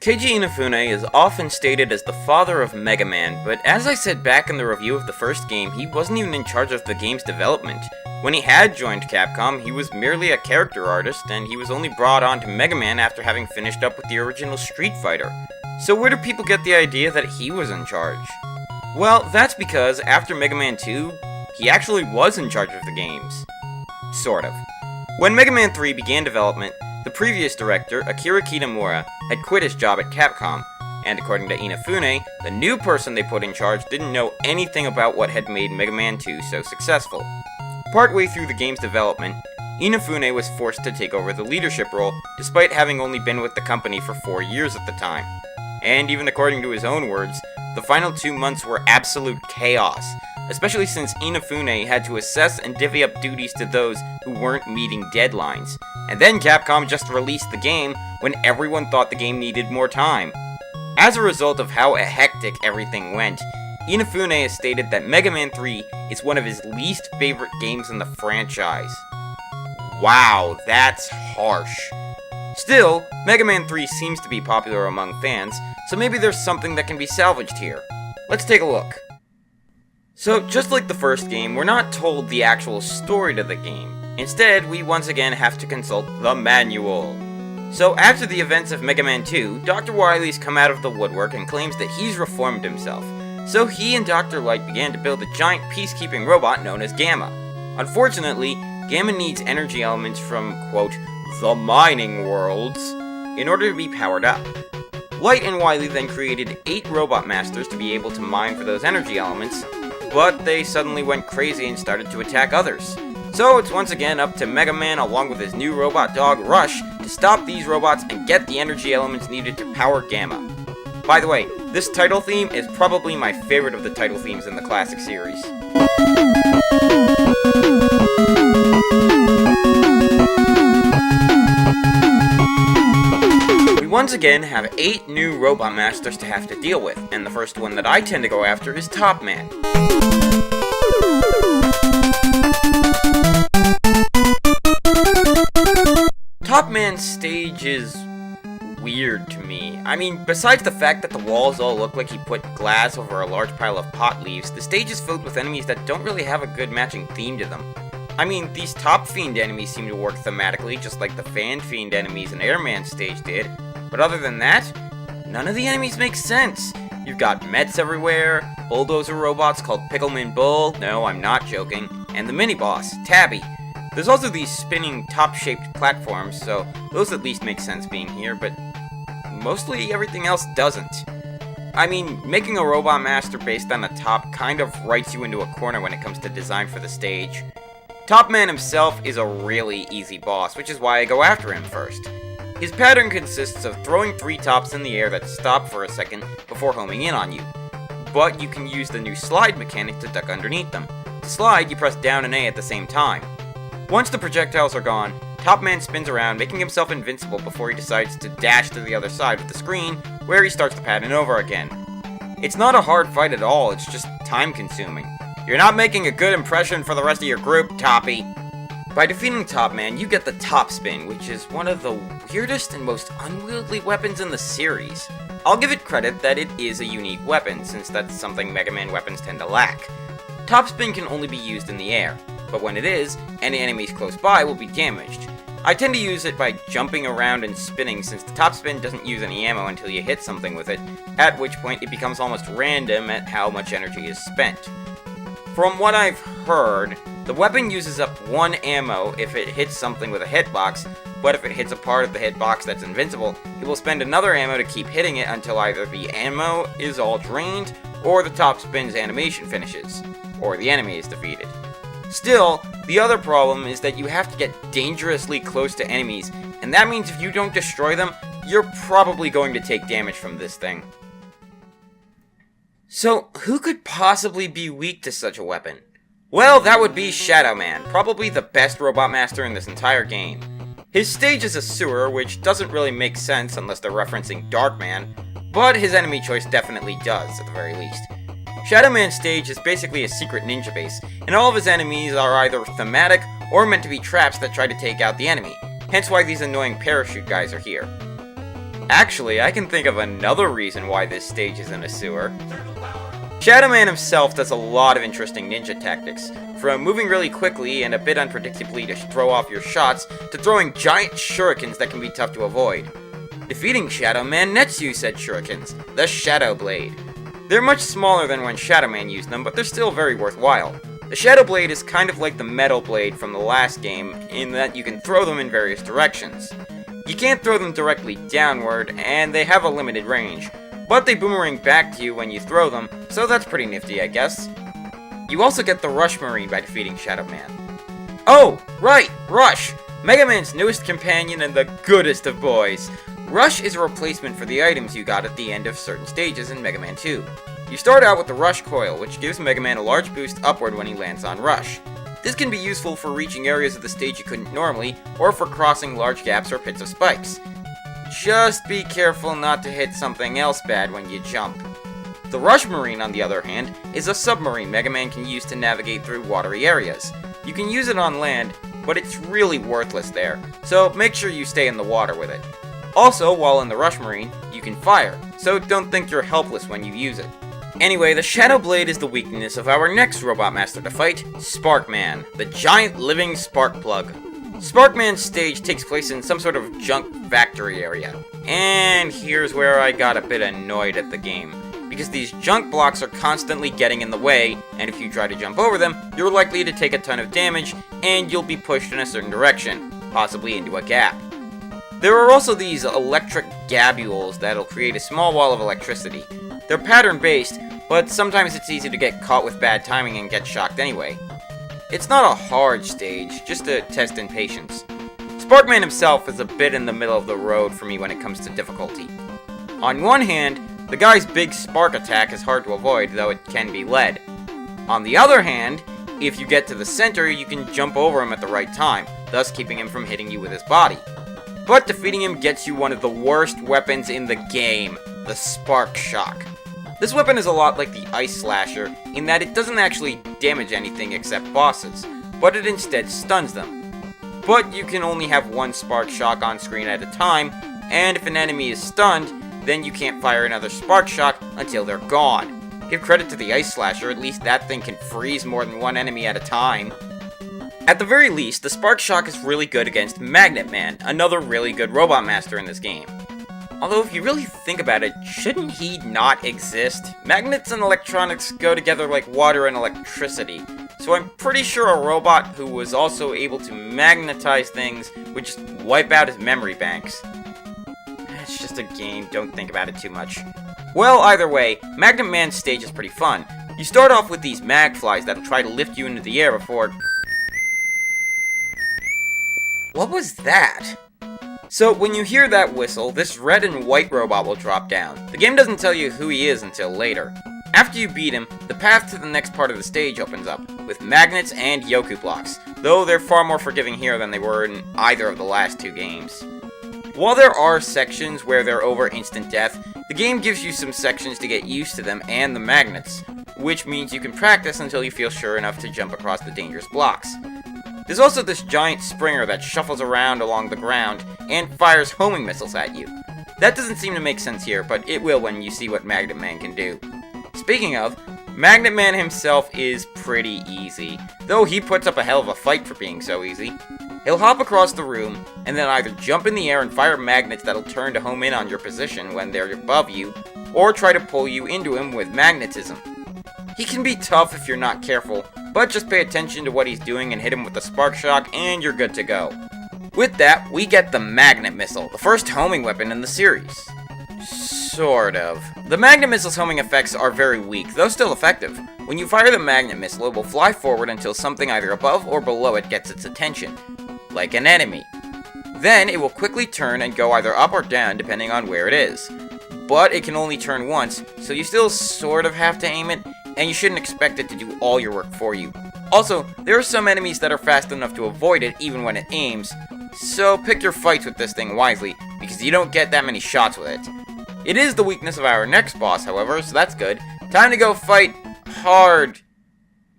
Keiji Inafune is often stated as the father of Mega Man, but as I said back in the review of the first game, he wasn't even in charge of the game's development. When he had joined Capcom, he was merely a character artist, and he was only brought on to Mega Man after having finished up with the original Street Fighter. So where do people get the idea that he was in charge? Well, that's because after Mega Man 2, he actually was in charge of the games. Sort of. When Mega Man 3 began development, the previous director, Akira Kitamura, had quit his job at Capcom, and according to Inafune, the new person they put in charge didn't know anything about what had made Mega Man 2 so successful. Partway through the game's development, Inafune was forced to take over the leadership role, despite having only been with the company for 4 years at the time. And even according to his own words, the final 2 months were absolute chaos, especially since Inafune had to assess and divvy up duties to those who weren't meeting deadlines. And then Capcom just released the game when everyone thought the game needed more time. As a result of how hectic everything went, Inafune has stated that Mega Man 3 is one of his least favorite games in the franchise. Wow, that's harsh. Still, Mega Man 3 seems to be popular among fans, so maybe there's something that can be salvaged here. Let's take a look. So, just like the first game, we're not told the actual story to the game. Instead, we once again have to consult the manual. So, after the events of Mega Man 2, Dr. Wily's come out of the woodwork and claims that he's reformed himself. So he and Dr. Light began to build a giant peacekeeping robot known as Gamma. Unfortunately, Gamma needs energy elements from, quote, the mining worlds, in order to be powered up. Light and Wily then created 8 robot masters to be able to mine for those energy elements, but they suddenly went crazy and started to attack others. So it's once again up to Mega Man along with his new robot dog Rush to stop these robots and get the energy elements needed to power Gamma. By the way, this title theme is probably my favorite of the title themes in the classic series. We once again have 8 new robot masters to have to deal with, and the first one that I tend to go after is Top Man. Top Man's stage is weird to me. I mean, besides the fact that the walls all look like he put glass over a large pile of pot leaves, the stage is filled with enemies that don't really have a good matching theme to them. I mean, these Top Fiend enemies seem to work thematically, just like the Fan Fiend enemies in Airman's stage did, but other than that, none of the enemies make sense. You've got Mets everywhere, bulldozer robots called Pickleman Bull, no, I'm not joking, and the mini-boss, Tabby. There's also these spinning top-shaped platforms, so those at least make sense being here, but mostly everything else doesn't. I mean, making a robot master based on the top kind of writes you into a corner when it comes to design for the stage. Top Man himself is a really easy boss, which is why I go after him first. His pattern consists of throwing 3 tops in the air that stop for a second before homing in on you, but you can use the new slide mechanic to duck underneath them. To slide, you press down and A at the same time. Once the projectiles are gone, Top Man spins around, making himself invincible before he decides to dash to the other side of the screen, where he starts the pattern over again. It's not a hard fight at all, it's just time-consuming. You're not making a good impression for the rest of your group, Toppy. By defeating Top Man, you get the Top Spin, which is one of the weirdest and most unwieldy weapons in the series. I'll give it credit that it is a unique weapon, since that's something Mega Man weapons tend to lack. Top Spin can only be used in the air, but when it is, any enemies close by will be damaged. I tend to use it by jumping around and spinning since the Top Spin doesn't use any ammo until you hit something with it, at which point it becomes almost random at how much energy is spent. From what I've heard, the weapon uses up 1 ammo if it hits something with a hitbox, but if it hits a part of the hitbox that's invincible, it will spend another ammo to keep hitting it until either the ammo is all drained, or the Top Spin's animation finishes, or the enemy is defeated. Still, the other problem is that you have to get dangerously close to enemies, and that means if you don't destroy them, you're probably going to take damage from this thing. So, who could possibly be weak to such a weapon? Well, that would be Shadow Man, probably the best robot master in this entire game. His stage is a sewer, which doesn't really make sense unless they're referencing Darkman, but his enemy choice definitely does, at the very least. Shadow Man's stage is basically a secret ninja base, and all of his enemies are either thematic or meant to be traps that try to take out the enemy, hence why these annoying parachute guys are here. Actually, I can think of another reason why this stage is in a sewer. Shadow Man himself does a lot of interesting ninja tactics, from moving really quickly and a bit unpredictably to throw off your shots, to throwing giant shurikens that can be tough to avoid. Defeating Shadow Man nets you said shurikens, the Shadow Blade. They're much smaller than when Shadow Man used them, but they're still very worthwhile. The Shadow Blade is kind of like the Metal Blade from the last game, in that you can throw them in various directions. You can't throw them directly downward, and they have a limited range, but they boomerang back to you when you throw them, so that's pretty nifty, I guess. You also get the Rush Marine by defeating Shadow Man. Oh, right, Rush! Mega Man's newest companion and the goodest of boys. Rush is a replacement for the items you got at the end of certain stages in Mega Man 2. You start out with the Rush Coil, which gives Mega Man a large boost upward when he lands on Rush. This can be useful for reaching areas of the stage you couldn't normally, or for crossing large gaps or pits of spikes. Just be careful not to hit something else bad when you jump. The Rush Marine, on the other hand, is a submarine Mega Man can use to navigate through watery areas. You can use it on land, but it's really worthless there, so make sure you stay in the water with it. Also, while in the Rush Marine, you can fire, so don't think you're helpless when you use it. Anyway, the Shadow Blade is the weakness of our next Robot Master to fight, Sparkman, the giant living spark plug. Sparkman's stage takes place in some sort of junk factory area. And here's where I got a bit annoyed at the game, because these junk blocks are constantly getting in the way, and if you try to jump over them, you're likely to take a ton of damage, and you'll be pushed in a certain direction, possibly into a gap. There are also these electric gabules that'll create a small wall of electricity. They're pattern-based, but sometimes it's easy to get caught with bad timing and get shocked anyway. It's not a hard stage, just a test in patience. Sparkman himself is a bit in the middle of the road for me when it comes to difficulty. On one hand, the guy's big spark attack is hard to avoid, though it can be led. On the other hand, if you get to the center, you can jump over him at the right time, thus keeping him from hitting you with his body. But defeating him gets you one of the worst weapons in the game, the Spark Shock. This weapon is a lot like the Ice Slasher, in that it doesn't actually damage anything except bosses, but it instead stuns them. But you can only have one Spark Shock on screen at a time, and if an enemy is stunned, then you can't fire another Spark Shock until they're gone. Give credit to the Ice Slasher, at least that thing can freeze more than one enemy at a time. At the very least, the Spark Shock is really good against Magnet Man, another really good Robot Master in this game. Although if you really think about it, shouldn't he not exist? Magnets and electronics go together like water and electricity, so I'm pretty sure a robot who was also able to magnetize things would just wipe out his memory banks. It's just a game, don't think about it too much. Well, either way, Magnet Man's stage is pretty fun. You start off with these mag flies that'll try to lift you into the air before... What was that? So, when you hear that whistle, this red and white robot will drop down. The game doesn't tell you who he is until later. After you beat him, the path to the next part of the stage opens up, with magnets and Yoku blocks, though they're far more forgiving here than they were in either of the last two games. While there are sections where they're over instant death, the game gives you some sections to get used to them and the magnets, which means you can practice until you feel sure enough to jump across the dangerous blocks. There's also this giant springer that shuffles around along the ground and fires homing missiles at you. That doesn't seem to make sense here, but it will when you see what Magnet Man can do. Speaking of, Magnet Man himself is pretty easy, though he puts up a hell of a fight for being so easy. He'll hop across the room, and then either jump in the air and fire magnets that'll turn to home in on your position when they're above you, or try to pull you into him with magnetism. He can be tough if you're not careful, but just pay attention to what he's doing and hit him with the Spark Shock, and you're good to go. With that, we get the Magnet Missile, the first homing weapon in the series. Sort of. The Magnet Missile's homing effects are very weak, though still effective. When you fire the Magnet Missile, it will fly forward until something either above or below it gets its attention, like an enemy. Then, it will quickly turn and go either up or down depending on where it is. But it can only turn once, so you still sort of have to aim it, and you shouldn't expect it to do all your work for you. Also, there are some enemies that are fast enough to avoid it even when it aims, so pick your fights with this thing wisely, because you don't get that many shots with it. It is the weakness of our next boss, however, so that's good. Time to go fight Hard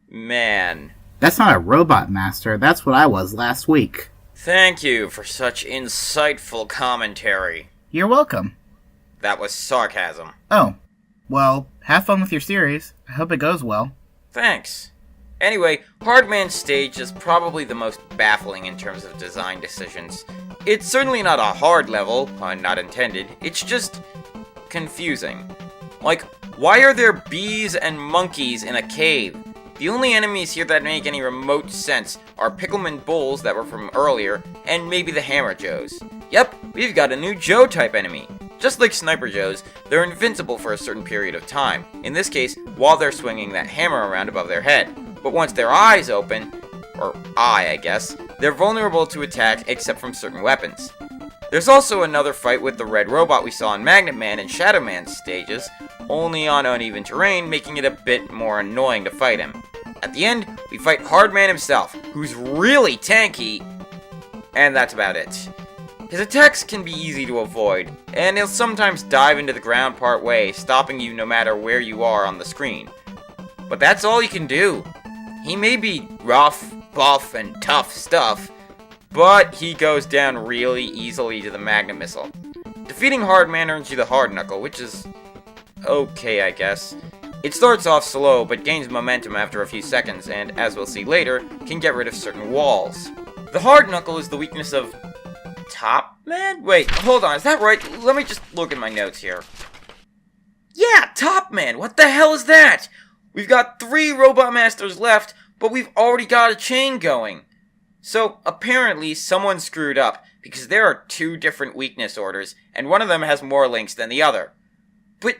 Man. That's not a robot master, that's what I was last week. Thank you for such insightful commentary. You're welcome. That was sarcasm. Oh, well, have fun with your series. I hope it goes well. Thanks. Anyway, Hardman's stage is probably the most baffling in terms of design decisions. It's certainly not a hard level, pun not intended, it's just confusing. Like, why are there bees and monkeys in a cave? The only enemies here that make any remote sense are Pickleman Bulls that were from earlier, and maybe the Hammer Joes. Yep, we've got a new Joe-type enemy. Just like Sniper Joes, they're invincible for a certain period of time, in this case, while they're swinging that hammer around above their head. But once their eyes open, or eye I guess, they're vulnerable to attack except from certain weapons. There's also another fight with the red robot we saw in Magnet Man and Shadow Man's stages, only on uneven terrain, making it a bit more annoying to fight him. At the end, we fight Hardman himself, who's really tanky, and that's about it. His attacks can be easy to avoid, and he'll sometimes dive into the ground part way, stopping you no matter where you are on the screen. But that's all you can do. He may be rough, buff, and tough stuff, but he goes down really easily to the Magnet Missile. Defeating Hardman earns you the Hard Knuckle, which is okay, I guess. It starts off slow, but gains momentum after a few seconds, and, as we'll see later, can get rid of certain walls. The Hard Knuckle is the weakness of Top Man? Wait, hold on, is that right? Let me just look at my notes here. Yeah, Top Man! What the hell is that? We've got 3 Robot Masters left, but we've already got a chain going. So, apparently, someone screwed up, because there are 2 different weakness orders, and one of them has more links than the other. But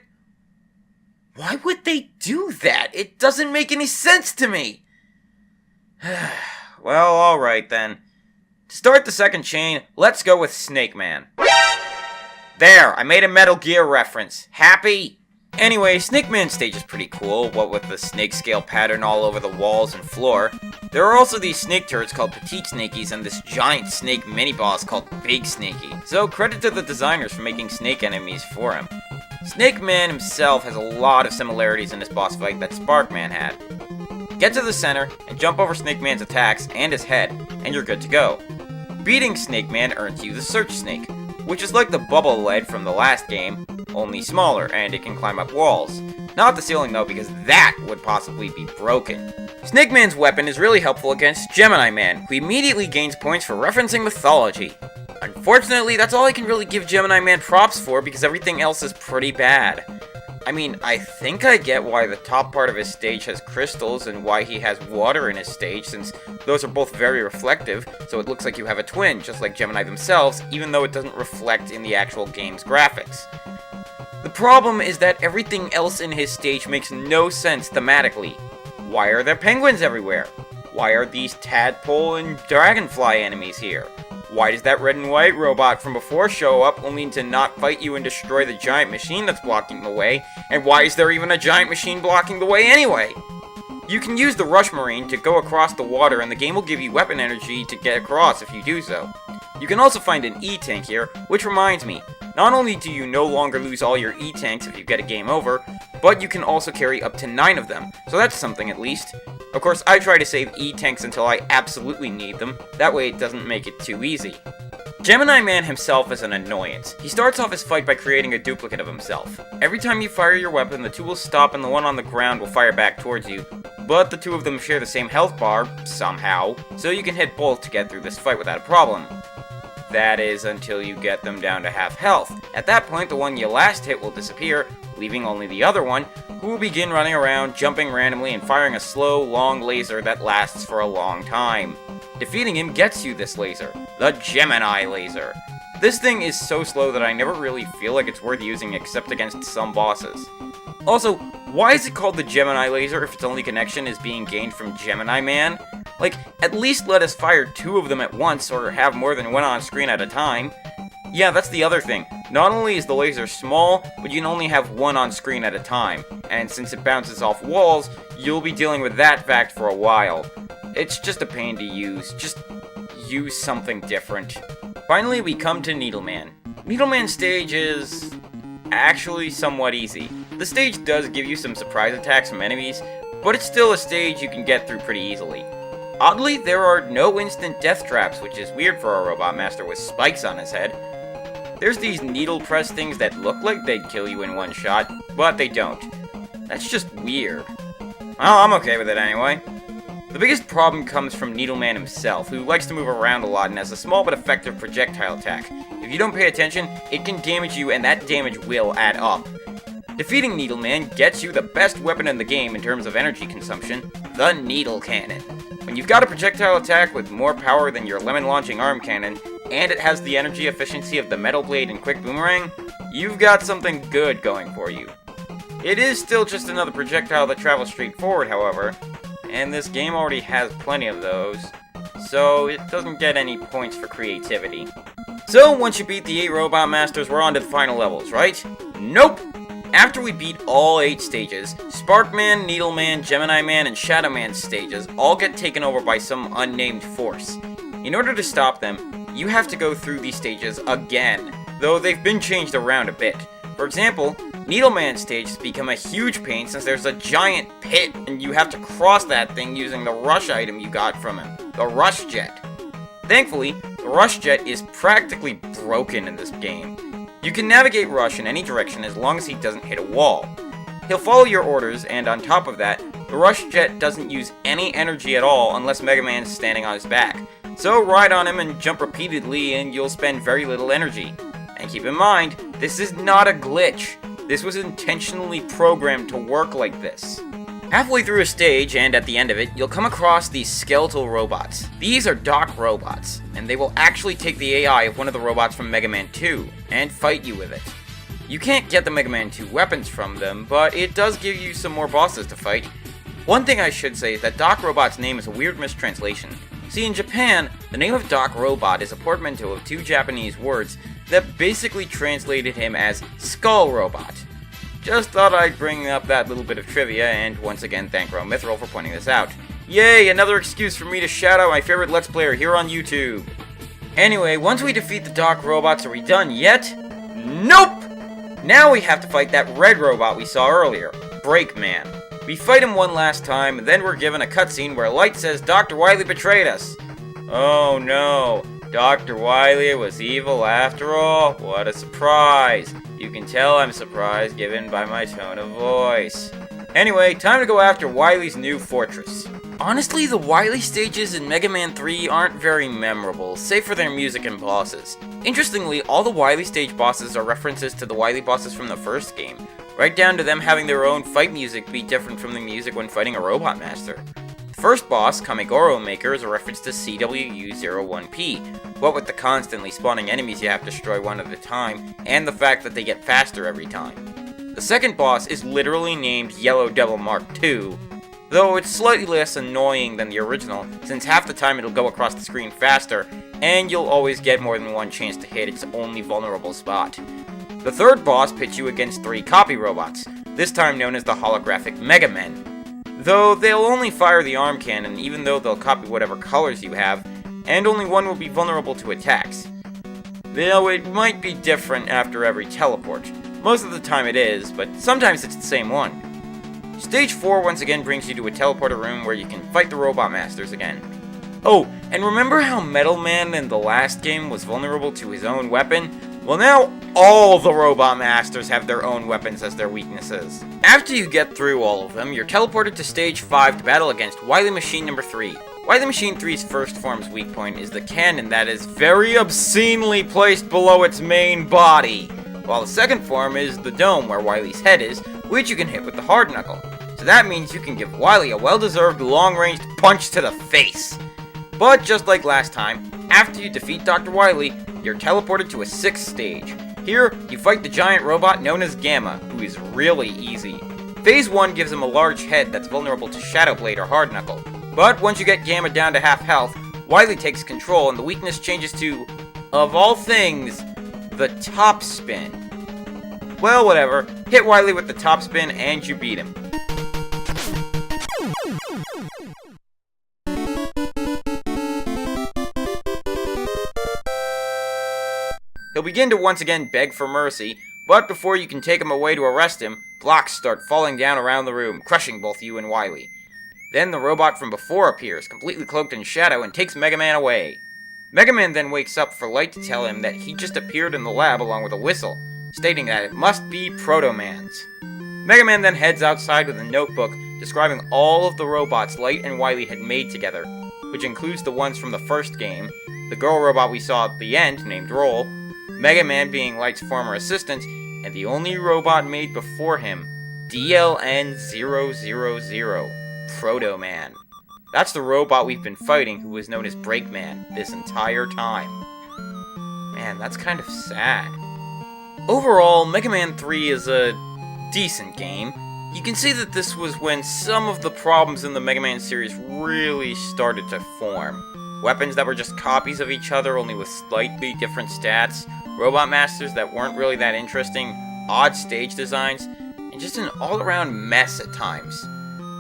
why would they do that? It doesn't make any sense to me! Well, alright then. To start the second chain, let's go with Snake Man. There, I made a Metal Gear reference. Happy? Anyway, Snake Man's stage is pretty cool, what with the snake scale pattern all over the walls and floor. There are also these snake turrets called Petite Snakies and this giant snake mini-boss called Big Snakey. So credit to the designers for making snake enemies for him. Snake Man himself has a lot of similarities in this boss fight that Spark Man had. Get to the center and jump over Snake Man's attacks and his head, and you're good to go. Beating Snake Man earns you the Search Snake, which is like the bubble lead from the last game, only smaller, and it can climb up walls. Not the ceiling though, because that would possibly be broken. Snake Man's weapon is really helpful against Gemini Man, who immediately gains points for referencing mythology. Unfortunately, that's all I can really give Gemini Man props for, because everything else is pretty bad. I mean, I think I get why the top part of his stage has crystals and why he has water in his stage, since those are both very reflective, so it looks like you have a twin, just like Gemini themselves, even though it doesn't reflect in the actual game's graphics. The problem is that everything else in his stage makes no sense thematically. Why are there penguins everywhere? Why are these tadpole and dragonfly enemies here? Why does that red and white robot from before show up only to not fight you and destroy the giant machine that's blocking the way? And why is there even a giant machine blocking the way anyway? You can use the Rush Marine to go across the water and the game will give you weapon energy to get across if you do so. You can also find an E-Tank here, which reminds me, not only do you no longer lose all your E-Tanks if you get a game over, but you can also carry up to 9 of them, so that's something at least. Of course, I try to save E-Tanks until I absolutely need them, that way it doesn't make it too easy. Gemini Man himself is an annoyance. He starts off his fight by creating a duplicate of himself. Every time you fire your weapon, the 2 will stop and the one on the ground will fire back towards you, but the 2 of them share the same health bar, somehow, so you can hit both to get through this fight without a problem. That is, until you get them down to half health. At that point, the one you last hit will disappear, leaving only the other one, who will begin running around, jumping randomly, and firing a slow, long laser that lasts for a long time. Defeating him gets you this laser, the Gemini laser. This thing is so slow that I never really feel like it's worth using except against some bosses. Also, why is it called the Gemini laser if its only connection is being gained from Gemini Man? Like, at least let us fire 2 of them at once, or have more than 1 on screen at a time. Yeah, that's the other thing. Not only is the laser small, but you can only have 1 on screen at a time, and since it bounces off walls, you'll be dealing with that fact for a while. It's just a pain to use. Just use something different. Finally, we come to Needleman. Needleman's stage is actually somewhat easy. The stage does give you some surprise attacks from enemies, but it's still a stage you can get through pretty easily. Oddly, there are no instant death traps, which is weird for a Robot Master with spikes on his head. There's these needle press things that look like they'd kill you in one shot, but they don't. That's just weird. Well, I'm okay with it anyway. The biggest problem comes from Needleman himself, who likes to move around a lot and has a small but effective projectile attack. If you don't pay attention, it can damage you and that damage will add up. Defeating Needleman gets you the best weapon in the game in terms of energy consumption, the Needle Cannon. When you've got a projectile attack with more power than your lemon-launching arm cannon, and it has the energy efficiency of the Metal Blade and Quick Boomerang, you've got something good going for you. It is still just another projectile that travels straight forward, however, and this game already has plenty of those, so it doesn't get any points for creativity. So once you beat the 8 Robot Masters, we're on to the final levels, right? Nope! After we beat all 8 stages, Sparkman, Needleman, Gemini Man, and Shadow Man stages all get taken over by some unnamed force. In order to stop them, you have to go through these stages again, though they've been changed around a bit. For example, Needleman stage has become a huge pain since there's a giant pit and you have to cross that thing using the rush item you got from him, the Rush Jet. Thankfully, the Rush Jet is practically broken in this game. You can navigate Rush in any direction as long as he doesn't hit a wall. He'll follow your orders, and on top of that, the Rush Jet doesn't use any energy at all unless Mega Man's standing on his back. So ride on him and jump repeatedly and you'll spend very little energy. And keep in mind, this is not a glitch. This was intentionally programmed to work like this. Halfway through a stage, and at the end of it, you'll come across these skeletal robots. These are Doc robots, and they will actually take the AI of one of the robots from Mega Man 2, and fight you with it. You can't get the Mega Man 2 weapons from them, but it does give you some more bosses to fight. One thing I should say is that Doc Robot's name is a weird mistranslation. See, in Japan, the name of Doc Robot is a portmanteau of 2 Japanese words that basically translated him as Skull Robot. Just thought I'd bring up that little bit of trivia, and once again thank Rome Mithril for pointing this out. Yay, another excuse for me to shout out my favorite Let's Player here on YouTube. Anyway, once we defeat the Doc robots, are we done yet? Nope! Now we have to fight that red robot we saw earlier, Breakman. We fight him one last time, and then we're given a cutscene where Light says Dr. Wily betrayed us. Oh no, Dr. Wily was evil after all? What a surprise. You can tell I'm surprised given by my tone of voice. Anyway, time to go after Wily's new fortress. Honestly, the Wily stages in Mega Man 3 aren't very memorable, save for their music and bosses. Interestingly, all the Wily stage bosses are references to the Wily bosses from the first game, right down to them having their own fight music be different from the music when fighting a Robot Master. The first boss, Kamegoro Maker, is a reference to CWU-01P, what with the constantly spawning enemies you have to destroy one at a time, and the fact that they get faster every time. The second boss is literally named Yellow Devil Mark II, though it's slightly less annoying than the original, since half the time it'll go across the screen faster, and you'll always get more than one chance to hit its only vulnerable spot. The third boss pits you against 3 copy robots, this time known as the holographic Mega Men. Though they'll only fire the arm cannon, even though they'll copy whatever colors you have, and only one will be vulnerable to attacks. Though it might be different after every teleport. Most of the time it is, but sometimes it's the same one. Stage 4 once again brings you to a teleporter room where you can fight the Robot Masters again. Oh, and remember how Metal Man in the last game was vulnerable to his own weapon? Well, now all the Robot Masters have their own weapons as their weaknesses. After you get through all of them, you're teleported to Stage 5 to battle against Wily Machine number 3. Wily Machine 3's first form's weak point is the cannon that is very obscenely placed below its main body, while the second form is the dome where Wily's head is, which you can hit with the hard knuckle. So that means you can give Wily a well-deserved long-range punch to the face. But just like last time, after you defeat Dr. Wily, you're teleported to a 6th stage. Here, you fight the giant robot known as Gamma, who is really easy. Phase 1 gives him a large head that's vulnerable to Shadow Blade or Hard Knuckle. But once you get Gamma down to half health, Wily takes control and the weakness changes to, of all things, the top spin. Well, whatever. Hit Wily with the top spin and you beat him. He'll begin to once again beg for mercy, but before you can take him away to arrest him, blocks start falling down around the room, crushing both you and Wily. Then the robot from before appears, completely cloaked in shadow, and takes Mega Man away. Mega Man then wakes up for Light to tell him that he just appeared in the lab along with a whistle, stating that it must be Proto Man's. Mega Man then heads outside with a notebook describing all of the robots Light and Wily had made together, which includes the ones from the first game, the girl robot we saw at the end named Roll, Mega Man being Light's former assistant, and the only robot made before him, DLN-000, Proto Man. That's the robot we've been fighting who was known as Breakman this entire time. Man, that's kind of sad. Overall, Mega Man 3 is a decent game. You can see that this was when some of the problems in the Mega Man series really started to form. Weapons that were just copies of each other, only with slightly different stats, robot masters that weren't really that interesting, odd stage designs, and just an all-around mess at times.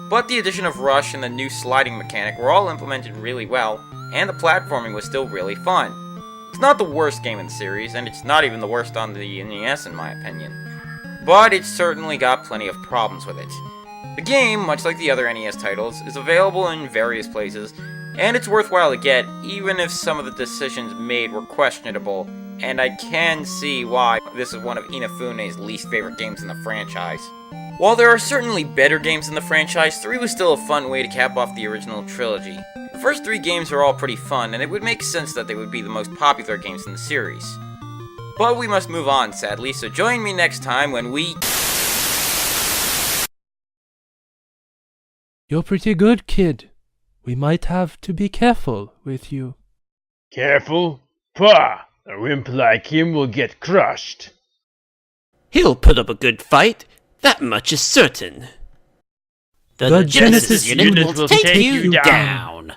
But the addition of Rush and the new sliding mechanic were all implemented really well, and the platforming was still really fun. It's not the worst game in the series, and it's not even the worst on the NES in my opinion. But it's certainly got plenty of problems with it. The game, much like the other NES titles, is available in various places, and it's worthwhile to get, even if some of the decisions made were questionable, and I can see why this is one of Inafune's least favorite games in the franchise. While there are certainly better games in the franchise, 3 was still a fun way to cap off the original trilogy. The first 3 games are all pretty fun, and it would make sense that they would be the most popular games in the series. But we must move on, sadly, so join me next time when we... You're pretty good, kid. We might have to be careful with you. Careful? Pah! A wimp like him will get crushed. He'll put up a good fight. That much is certain. The Genesis unit will take you down.